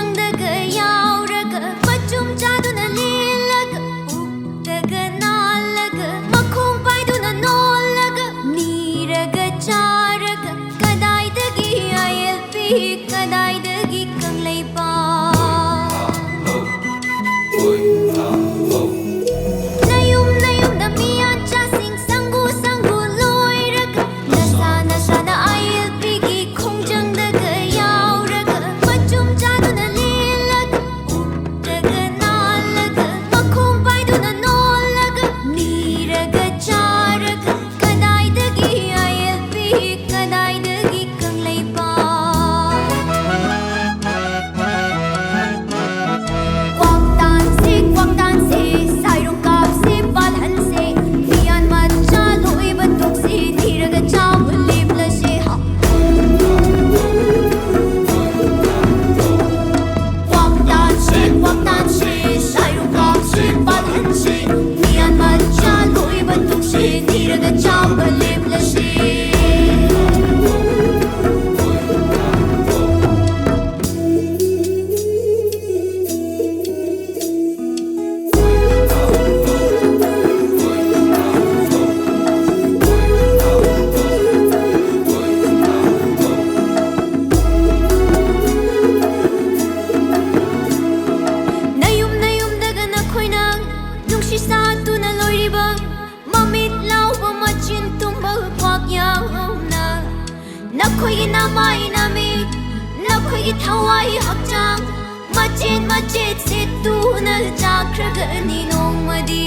ꯈꯣꯡꯖꯪꯗꯒ ꯌꯥꯎꯔꯒ ꯃꯆꯨꯝ ꯆꯥꯗꯨꯅ ꯂꯦꯜꯂꯒ ꯄꯨꯛꯇꯒ ꯅꯥꯜꯂꯒ ꯃꯈꯣꯡ ꯄꯥꯏꯗꯨꯅ ꯅꯣꯜꯂꯒ ꯅꯤꯔꯒ ꯆꯥꯔꯒ ꯀꯗꯥꯏꯗꯒꯤ ꯑꯌꯦꯜꯄꯤ ꯀꯗꯥꯏꯗꯒꯤ Kangleipak Nayum nayum da miyan chasing sangu sangu loiraga nasa nasa na ayel pigi khongjang daga yauraga machum chaduna lelaga daga nalaga makhom paiduna nolaga niraga charaga kadaidagi ayel pigi kadaidagi kanglaipa Kwak tan se sairong kap se balhan se miyan matcha loi batuk se niraga chawal lebla se ha Kwak tan se sairong kap se balhan se miyan matcha loi batuk se niraga chawal lebla se Nayum nayum daga na khoinang nungsi sa tuna loiribang mamit lauba machin tumba kwak yauna nakhoi gi namai namit nakhoi gi thawai hakchang machin machet se tuna chakraga ni nongmadi